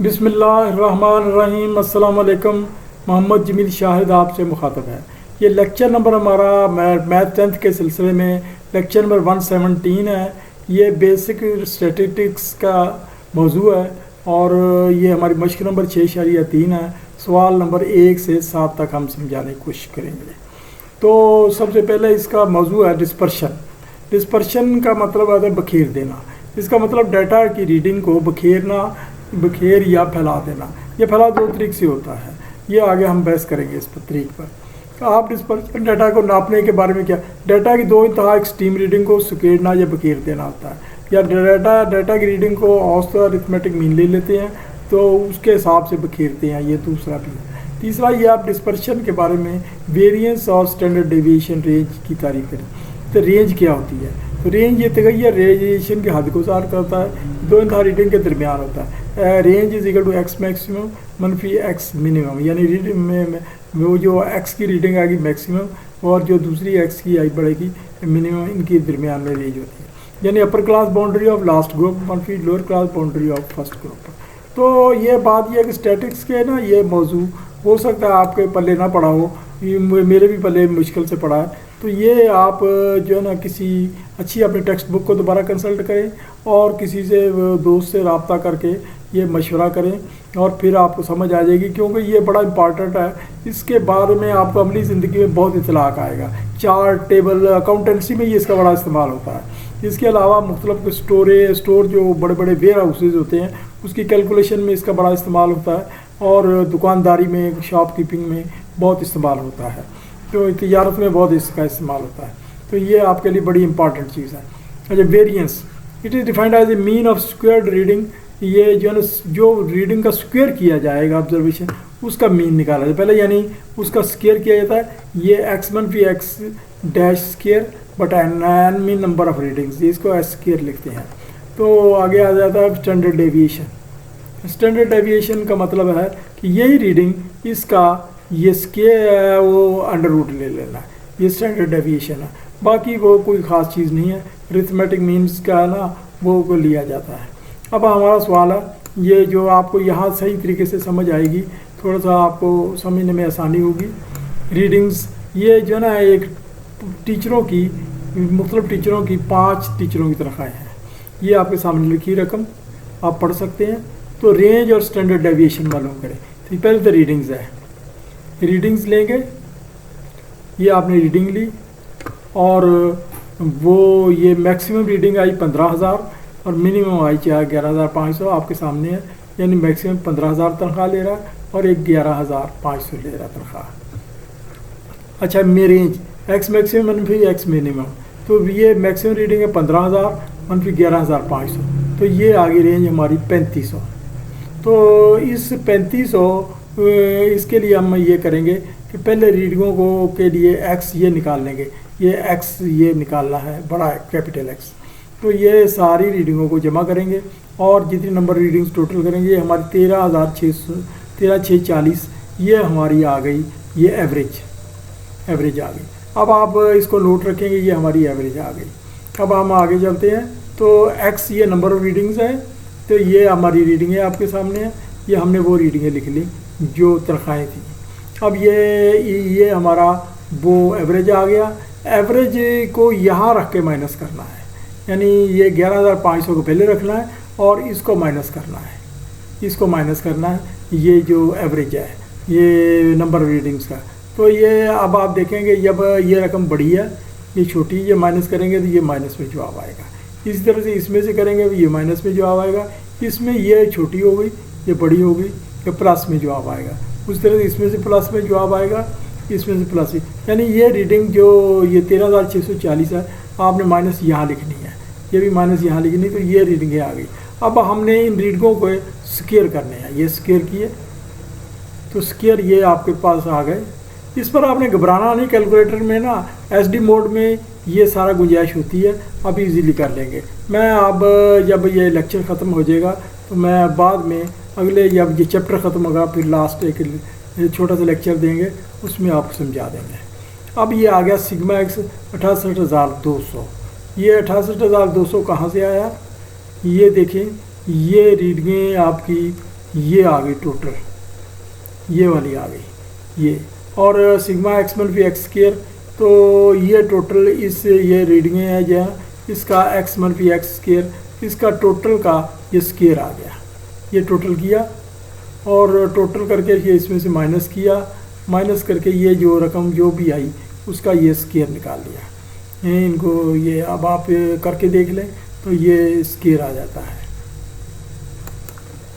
बिस्मिल्लाहिर्रहमानिर्रहीम। अस्सलाम वालेकुम। मोहम्मद जमील शाहिद आपसे मुखातब है। ये लेक्चर नंबर हमारा मैथ 10th के सिलसिले में लेक्चर नंबर 117 है। ये बेसिक स्टैटिस्टिक्स का मौजू है और ये हमारी मश्क नंबर 6.3 है। सवाल नंबर 1 से 7 तक हम समझाने की कोशिश करेंगे। तो सबसे पहले इसका मौजू है डिस्पर्शन। डिस्पर्शन का मतलब आता है बखेर देना। इसका मतलब डाटा की रीडिंग को बखेर या फैला देना। ये फैला दो तरीके से होता है। ये आगे हम बहस करेंगे इस तरीक पर। तो आप डिस्पर्शन डाटा को नापने के बारे में क्या, डाटा की दो इंतहा एक्सट्रीम रीडिंग को सुकेड़ना या बखेर देना होता है, या डाटा की रीडिंग को औसत अरिथमेटिक मीन ले लेते हैं तो उसके हिसाब से बखेरते हैं। ये दूसरा भी है। तीसरा ये आप डिस्पर्शन के बारे में वेरिएंस और स्टैंडर्ड डेविएशन रेंज की तारीफ करें। तो रेंज क्या होती है? तो रेंज ये तगैयर रेडिएशन की हद को ज़ाहिर करता है, दो इंतहा रीडिंग के दरमियान होता है। Range is equal to x maximum मनफी एक्स मिनिमम, यानी वो जो एक्स की रीडिंग आएगी मैक्सिमम और जो दूसरी एक्स की आई बढ़ेगी मिनिमम, इनकी दरमियान में रेंज होती है। यानी upper class boundary of last group मनफी lower class boundary of first group. तो ये बात ये है कि स्टैटिक्स के ना ये मौजू हो सकता है आपके पल्ले ना पड़ा हो, मेरे भी पल्ले मुश्किल से पड़ा है। तो ये आप जो है ना किसी अच्छी अपनी टेक्स्ट बुक को दोबारा कंसल्ट करें और किसी से दोस्त से रब्ता करके ये मशवरा करें और फिर आपको समझ आ जाएगी, क्योंकि ये बड़ा इंपॉर्टेंट है। इसके बारे में आपको अमली ज़िंदगी में बहुत इतलाक आएगा। चार्ट टेबल अकाउंटेंसी में ये इसका बड़ा इस्तेमाल होता है। इसके अलावा मुख्तलिफ स्टोर जो बड़े बड़े वेयर हाउसेज होते हैं उसकी कैलकुलेशन में इसका बड़ा इस्तेमाल होता है और दुकानदारी में शॉपकीपिंग में बहुत इस्तेमाल होता है। तो तिजारत में बहुत इसका इस्तेमाल होता है। तो ये आपके लिए बड़ी इंपॉर्टेंट चीज़ है। अच्छा, variance it is defined as a mean of squared reading. ये जो है ना जो रीडिंग का स्क्वायर किया जाएगा ऑब्जर्वेशन उसका मीन निकाला जाए पहले, यानी उसका स्क्वायर किया जाता है। ये एक्स मनफी x dash square but n mean number of readings, इसको एस स्क्वायर लिखते हैं। तो आगे आ जाता है स्टैंडर्ड डेविएशन। स्टैंडर्ड डेविएशन का मतलब है कि यही रीडिंग इसका ये स्क्वायर वो अंडर रूट ले लेना है, ये स्टैंडर्ड डेविएशन है। बाकी वो कोई ख़ास चीज़ नहीं है, अरिथमेटिक मीन्स का ना वो को लिया जाता है। अब हमारा सवाल है, ये जो आपको यहाँ सही तरीके से समझ आएगी, थोड़ा सा आपको समझने में आसानी होगी। रीडिंग्स ये जो ना एक टीचरों की मुख्तलिफ टीचरों की 5 टीचरों की तनख्वाहें हैं। ये आपके सामने लिखी रकम आप पढ़ सकते हैं। तो रेंज और स्टैंडर्ड डेविएशन मालूम करें। तो पहले तो रीडिंग्स है, रीडिंग्स लेंगे। ये आपने रीडिंग ली और वो ये मैक्सिमम रीडिंग आई 15,000 और मिनिमम आई 11,500 आपके सामने है। यानी मैक्सिमम 15,000 तनख्वाह ले रहा है और एक 11,500 ले रहा तनख्वाह। अच्छा, मे रेंज एक्स मैक्सिमम मनफी एक्स मिनिमम, तो ये मैक्सिमम रीडिंग है 15,000 मनफी 11,500, तो ये आगे रेंज हमारी 3500। तो इस 3500 इसके लिए हम ये करेंगे कि पहले रीडिंगों को के लिए एक्स ये निकाल लेंगे। ये एक्स ये निकालना है बड़ा कैपिटल एक्स। तो ये सारी रीडिंगों को जमा करेंगे और जितनी नंबर रीडिंग्स टोटल करेंगे ये हमारी 13,640 ये हमारी आ गई, ये एवरेज आ गई। अब आप इसको नोट रखेंगे, ये हमारी एवरेज आ गई। अब हम आगे चलते हैं। तो एक्स ये नंबर ऑफ रीडिंग्स है, तो ये हमारी रीडिंग है आपके सामने है। ये हमने वो रीडिंगें लिख ली जो तनख्वाहें थी। अब ये हमारा वो एवरेज आ गया। एवरेज को यहाँ रख के माइनस करना है, यानी ये 11,500 को पहले रखना है और इसको माइनस करना है, ये जो एवरेज है ये नंबर रीडिंग्स का। तो ये अब आप देखेंगे जब ये रकम बड़ी है ये छोटी, ये माइनस करेंगे तो ये माइनस में जवाब आएगा। इसी तरह से इसमें से करेंगे तो ये माइनस में जवाब आएगा। इसमें ये छोटी हो गई ये बड़ी हो गई, ये प्लस में जवाब आएगा। उस तरह से इसमें से प्लस में जवाब आएगा, इसमें से प्लस। यानी ये रीडिंग जो ये 13,640 है आपने माइनस यहाँ लिखनी है, ये भी माइनस यहाँ लिखनी, तो ये रीडिंगें आ गई। अब हमने इन रीडिंगों को स्क्वायर करने हैं। ये स्क्वायर किए तो स्क्वायर ये आपके पास आ गए। इस पर आपने घबराना नहीं, कैलकुलेटर में ना एसडी मोड में ये सारा गुंजाइश होती है, आप इजीली कर लेंगे। मैं अब जब ये लेक्चर ख़त्म हो जाएगा तो मैं बाद में अगले जब ये चैप्टर ख़त्म होगा फिर लास्ट एक छोटा सा लेक्चर देंगे, उसमें आपको समझा देंगे। अब ये आ गया सिग्मा एक्स 68,200। ये 68,200 कहाँ से आया? ये देखें, ये रीडिंगें आपकी ये आ गई टोटल, ये वाली आ गई ये। और सिग्मा एक्स मनफी एक्स स्केयर, तो ये टोटल इस ये रीडिंगें है जो इसका एक्स मनफी एक्स स्केयर, इसका टोटल का ये स्केयर आ गया, ये टोटल किया और टोटल करके ये इसमें से माइनस किया, माइनस करके ये जो रकम जो भी आई उसका ये स्केयर निकाल लिया। इनको ये अब आप करके देख लें तो ये स्केयर आ जाता है।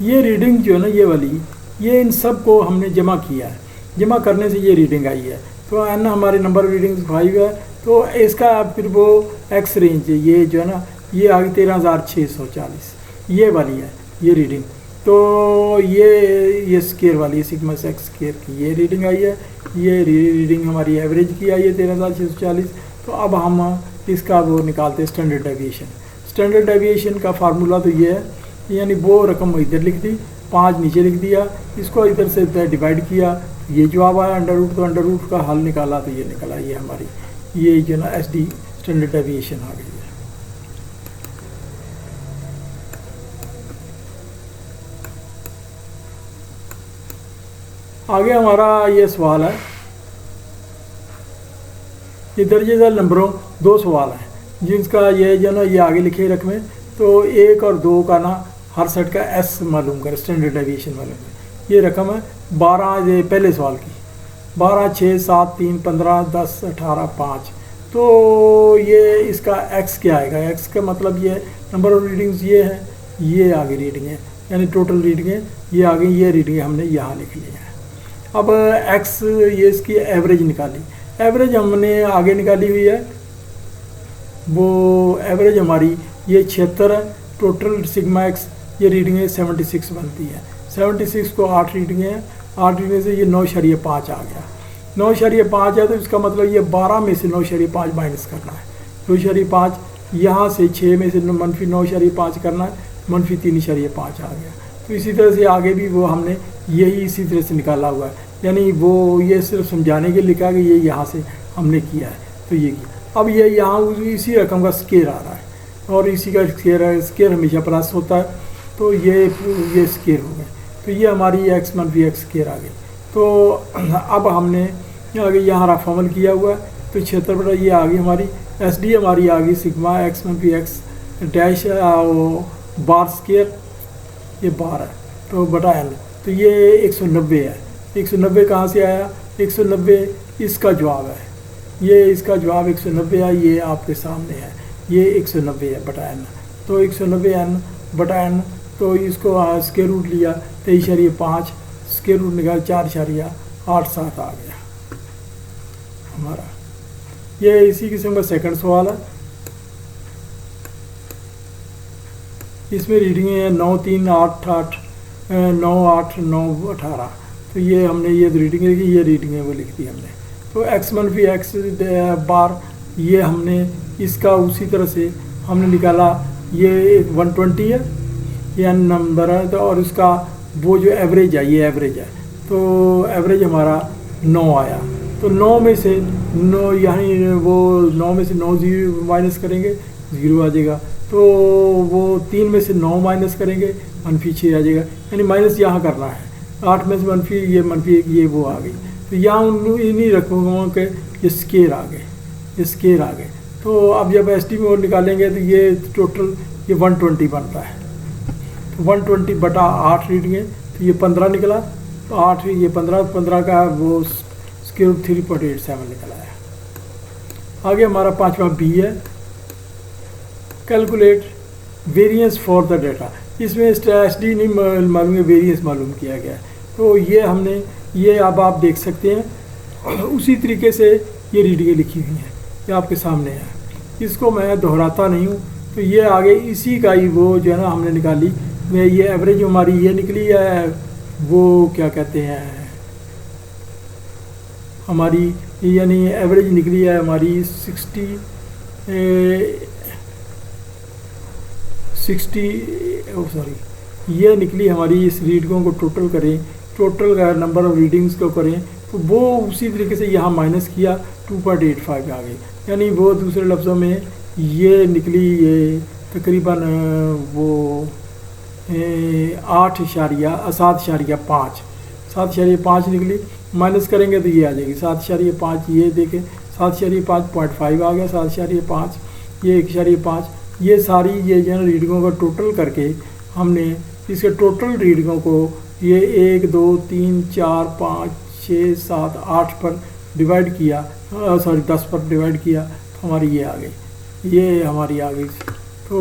ये रीडिंग जो है ना ये वाली, ये इन सब को हमने जमा किया है, जमा करने से ये रीडिंग आई है। तो एन हमारे नंबर रीडिंग 5 है, तो इसका फिर वो एक्स रेंज ये जो है ना ये आ गई 13,640, ये वाली है ये रीडिंग। तो ये स्केयर वाली सिग्मा एक्स स्केयर की ये रीडिंग आई है, ये रीडिंग हमारी एवरेज की आई है 13,640। तो अब हम इसका वो निकालते हैं स्टैंडर्ड डेविएशन। स्टैंडर्ड डेविएशन का फार्मूला तो ये है, यानी वो रकम इधर लिख दी, 5 नीचे लिख दिया, इसको इधर से डिवाइड किया, ये जवाब आया अंडर रूट, तो अंडर रूट का हल निकाला तो ये निकला, ये हमारी ये जो ना SD स्टैंडर्ड डेविएशन आ गई है। आगे हमारा ये सवाल है, ये दर्जेदार नंबरों 2 सवाल हैं जिसका ये जो ना ये आगे लिखे रकमें, तो 1 और 2 का ना हर सेट का S मालूम कर, स्टैंडर्ड डेविएशन मालूम कर। ये रकम है 12, ये पहले सवाल की 12, 6, 7, 3, 15, 10, 18, 5। तो ये इसका x क्या आएगा, x का मतलब ये नंबर ऑफ रीडिंग्स ये है, ये आगे रीडिंग है, यानी टोटल रीडिंग है ये आगे, ये रीडिंग हमने यहाँ लिख लिया है। अब x ये इसकी एवरेज निकाली, एवरेज हमने आगे निकाली हुई है, वो एवरेज हमारी ये 76 है, टोटल सिग्मा एक्स ये रीडिंग है 76 बनती है। 76 को 8 रीडिंग है, 8 रीडिंग से ये 9.5 आ गया, 9.5 है, तो इसका मतलब ये 12 में से 9.5 माइनस करना है, 2.5 यहाँ से 6 में से मनफी 9.5 करना है, मनफी 3.5 आ गया। तो इसी तरह से आगे भी वो हमने यही इसी तरह से निकाला हुआ है, यानी वो ये सिर्फ समझाने के लिए लिखा कि ये यहाँ से हमने किया है, तो ये किया। अब ये यहाँ इसी रकम का स्केयर आ रहा है और इसी का स्केयर है, स्केयर हमेशा प्लस होता है, तो ये स्केयर हो गए, तो ये हमारी एक्स मनफी एक्स स्केयर आ गई। तो अब हमने आगे यहाँ रफ अमल किया हुआ है, तो 76 बटा ये आ गई हमारी SD हमारी आ गई सिग्मा एक्स मनफी एक्स डैश बार स्केयर, ये बार है तो बटा N, तो ये 190 है। 190 कहाँ से आया, 190 इसका जवाब है, ये इसका जवाब 190 है, ये आपके सामने है, ये 190 है बटा N। तो 190 N बटा N, तो इसको स्क्वायर रूट लिया 23.5, स्क्वायर रूट निकाल 4.87 आ गया हमारा। ये इसी किस्म का सेकंड सवाल है, इसमें रीडिंग है 9, 3, 8, 8, 9, 8, 9, 18। तो ये हमने ये रीडिंग है कि ये रीडिंग है वो लिख दी हमने। तो एक्स मनफी एक्स बार ये हमने इसका उसी तरह से हमने निकाला, ये 120 है, ये N नंबर है, तो और इसका वो जो एवरेज है ये एवरेज है, तो एवरेज हमारा 9 आया। तो 9 में से 9 यानी वो 9 में से 9 माइनस करेंगे 0 आ जाएगा, तो वो 3 में से 9 माइनस करेंगे मनफी 6 आ जाएगा, यानी माइनस यहाँ करना है। 8 में से मनफी 1 ये वो आ गई, तो यहाँ इन्हीं रकमों के ये स्केयर आ गए, ये स्केयर आ गए। तो अब जब SD में वो निकालेंगे तो ये टोटल ये 120 बनता है, तो 120 बटा 8 रीडिंग है, तो ये 15 निकला, तो 8 ये 15 का वो स्क्वायर रूट 3.87 निकला है। आगे हमारा 5वां B है, calculate variance for the data. इसमें SD नहीं मालूम है, वेरिएंस मालूम किया गया है। तो ये हमने ये अब आप देख सकते हैं उसी तरीके से ये रीडिंगें लिखी हुई हैं, ये आपके सामने है, इसको मैं दोहराता नहीं हूँ। तो ये आगे इसी का ही वो जो है ना हमने निकाली, ये एवरेज हमारी ये निकली है, वो क्या कहते हैं हमारी, यानी एवरेज निकली है हमारी 60 सॉरी ये निकली हमारी। इस रीडिंगों को टोटल करें, टोटल का नंबर ऑफ रीडिंग्स को करें, तो वो उसी तरीके से यहाँ माइनस किया 2.85 आ गई, यानी वो दूसरे लफ्ज़ों में ये निकली ये तकरीबन वो 7.5 7.5 निकली। माइनस करेंगे तो ये आ जाएगी 7.5, ये देखें 7.5 आ गया, 7.5, ये 1.5, ये सारी ये जो है रीडिंगों का टोटल करके हमने इसके टोटल रीडिंगों को ये 1 2 3 4 5 6 7 8 पर डिवाइड किया, 10 पर डिवाइड किया तो हमारी ये आ गई, ये हमारी आ गई। तो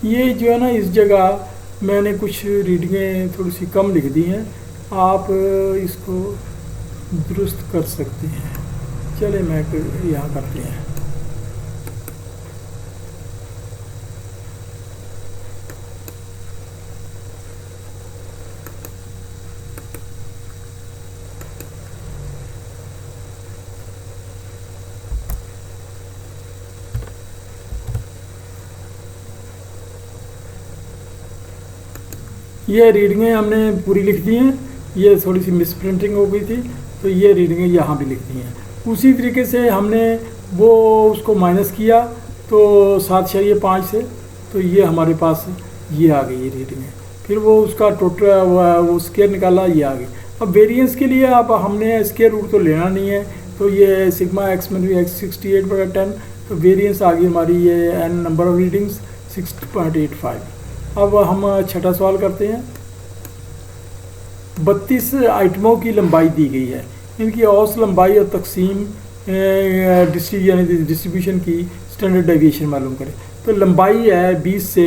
ये जो है ना, इस जगह मैंने कुछ रीडिंगें थोड़ी सी कम लिख दी हैं, आप इसको दुरुस्त कर सकते हैं। चले मैं यहाँ करते हैं। ये रीडिंगें हमने पूरी लिख दी हैं, ये थोड़ी सी मिस प्रिंटिंग हो गई थी तो ये रीडिंगें यहाँ भी लिख दी हैं। उसी तरीके से हमने वो उसको माइनस किया तो 7.5 से, तो ये हमारे पास ये आ गई ये रीडिंगें। फिर वो उसका टोटल वो स्केयर निकाला, ये आ गई। अब वेरिएंस के लिए अब हमने स्केयर रूट तो लेना नहीं है, तो ये सिग्मा एक्स में भी x 68/10, तो वेरिएंस आ गई हमारी ये n नंबर ऑफ रीडिंग्स 6.85। अब हम छठा सवाल करते हैं। 32 आइटमों की लंबाई दी गई है, इनकी औसत लंबाई और तकसीम डिस्ट्रीब्यूशन की स्टैंडर्ड डेविएशन मालूम करें। तो लंबाई है 20 से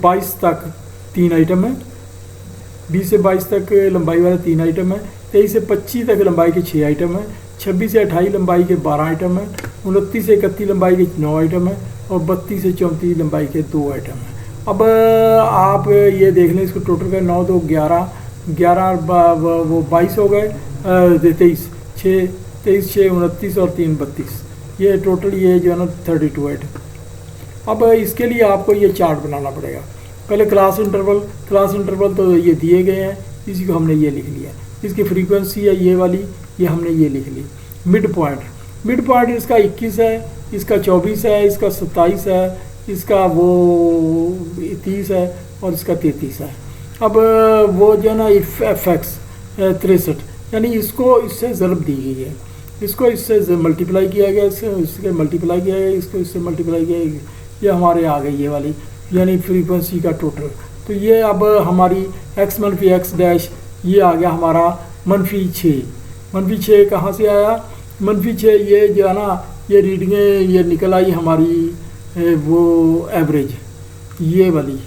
22 तक 3 आइटम है, 20 से 22 तक लंबाई वाले 3 आइटम है, 23 से 25 तक लंबाई के 6 आइटम है, 26 से 28 लंबाई के 12 आइटम है, 29 से 31 लंबाई के 9 आइटम है और 32 से 34 लंबाई के 2 आइटम है। अब आप ये देख लें, इसको टोटल का 9 2 11 11 वो 22 हो गए, 23 6 29 और 3 32, ये टोटल ये जो है ना 32 आइटम। अब इसके लिए आपको ये चार्ट बनाना पड़ेगा। पहले क्लास इंटरवल तो ये दिए गए हैं, इसी को हमने ये लिख लिया। इसकी फ्रीक्वेंसी है ये वाली, ये हमने ये लिख ली। मिड पॉइंट इसका 21 है, इसका 24 है, इसका 27 है, इसका वो 30 है और इसका 33 है। अब वो जो है ना FX 63, यानी इसको इससे ज़रब दी गई है, इसको इससे मल्टीप्लाई किया गया, इसके मल्टीप्लाई किया गया, इसको इससे मल्टीप्लाई किया गया, ये हमारे आ गई ये वाली, यानी फ्रीक्वेंसी का टोटल। तो ये अब हमारी x - x डैश ये आ गया हमारा -6। -6 कहाँ से आया? -6 ये जो है ना, ये रीडिंगें ये निकल आई हमारी वो एवरेज, ये वाली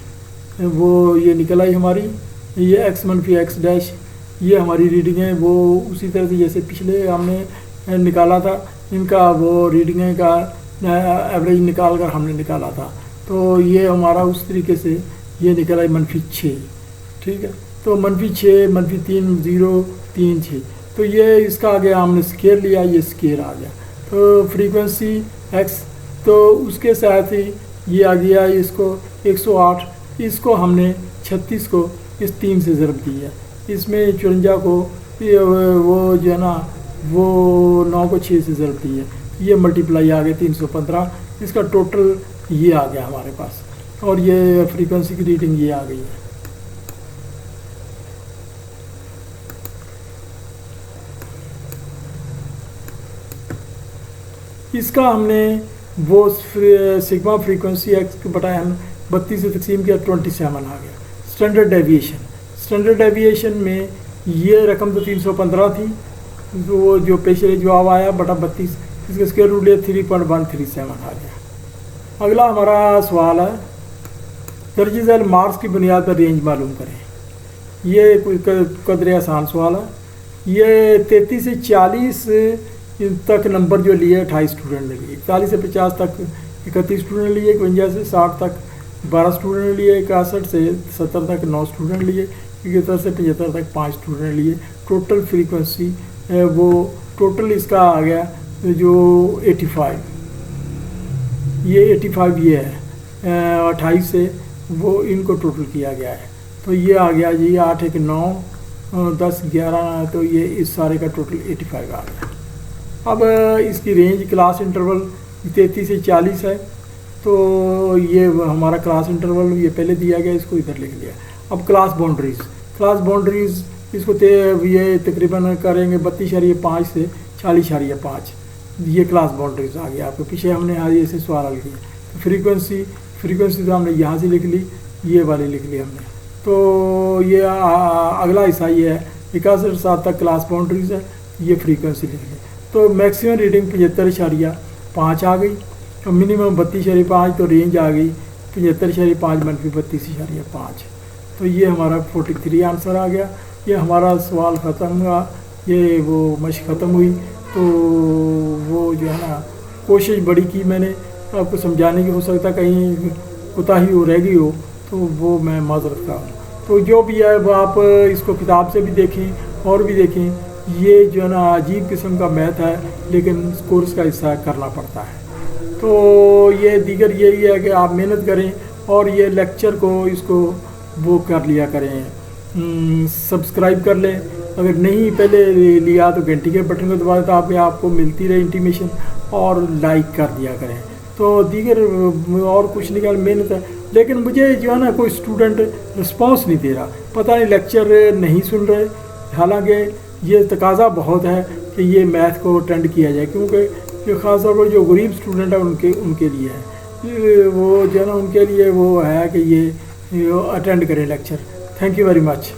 वो ये निकल आई हमारी, ये x - x डैश ये हमारी रीडिंग है। वो उसी तरह से जैसे पिछले हमने निकाला था, इनका वो रीडिंग का एवरेज निकाल कर हमने निकाला था, तो ये हमारा उस तरीके से ये निकला है -6। ठीक है, तो -6 -3 0 3 6, तो ये इसका आ गया, हमने स्केयर लिया, ये स्केयर आ गया। तो फ्रीक्वेंसी x, तो उसके साथ ही ये आ गया इसको 108, इसको हमने 36 को इस 3 से ज़रब दिया, इसमें 54 को वो जो है ना वो 9 को 6 से ज़रब दिया, ये मल्टीप्लाई आ गया 315, इसका टोटल ये आ गया हमारे पास, और ये फ्रीक्वेंसी की रीडिंग ये आ गई है। इसका हमने वो सिग्मा फ्रीक्वेंसी x बटा n 32 से तकसीम किया, 27 आ गया। स्टैंडर्ड डेविएशन में ये रकम तो 315 थी, वो जो पेशे जवाब आया बटा 32, इसका स्क्वायर रूट लिया 3.137 आ गया। अगला हमारा सवाल है, दर्ज झैल मार्क्स की बुनियाद पर रेंज मालूम करें। ये कोई कदरे आसान सवाल है। ये 33 से 40 इन तक नंबर जो लिए 28 स्टूडेंट ने लिए। 41 से 50 तक 31 स्टूडेंट लिए, 51 से 60 तक 12 स्टूडेंट लिए, 61 से 70 तक 9 स्टूडेंट लिए, 71 से 75 तक 5 स्टूडेंट लिए। टोटल फ्रीक्वेंसी वो टोटल इसका आ गया जो 85, ये 85 ये है 28 से वो इनको टोटल किया गया है। तो ये आ गया जी 8 1 9 10 11, तो ये इस सारे का टोटल 85 आ गया। अब इसकी रेंज क्लास इंटरवल 33 से 40 है, तो ये हमारा क्लास इंटरवल ये पहले दिया गया, इसको इधर लिख लिया। अब क्लास बाउंड्रीज़ इसको ये तकरीबन करेंगे 32.5 से 40.5, ये क्लास बाउंड्रीज आ गया। आपके पीछे हमने आज ऐसे सवाल हल किया। तो फ्रीक्वेंसी तो हमने यहाँ से लिख ली, ये वाली लिख ली हमने। तो ये अगला हिस्सा ये है 61 से 7 तक क्लास बाउंड्रीज है, ये फ्रीक्वेंसी लिख ली। तो मैक्सिमम रीडिंग 75.5 आ गई, और मिनिमम 32.5, तो रेंज आ गई 75.5 - 32.5। तो ये हमारा 43 आंसर आ गया। ये हमारा सवाल ख़त्म हुआ, ये वो मशक ख़त्म हुई। तो वो जो है ना कोशिश बड़ी की मैंने आपको समझाने की, हो सकता कहीं कोताही हो रह गई हो, तो वो मैं माजरत का हूँ। तो जो भी है वो आप इसको किताब से भी देखें और भी देखें। ये जो है ना अजीब किस्म का मैथ है, लेकिन कोर्स का हिस्सा करना पड़ता है। तो ये दीगर यही है कि आप मेहनत करें और ये लेक्चर को इसको वो कर लिया करें, सब्सक्राइब कर लें। अगर नहीं पहले लिया तो घंटी के बटन को दबा दें, ताकि आपको मिलती रहे इंटीमेशन, और लाइक कर दिया करें। तो दीगर और कुछ नहीं, मेहनत है। लेकिन मुझे जो है ना कोई स्टूडेंट रिस्पांस नहीं दे रहा, पता नहीं लेक्चर नहीं सुन रहे। हालांकि ये तकाजा बहुत है कि ये मैथ को अटेंड किया जाए, क्योंकि ख़ास तौर पर जो गरीब स्टूडेंट है उनके लिए है वो जो है ना, उनके लिए वो है कि ये अटेंड करें lecture. Thank you very much.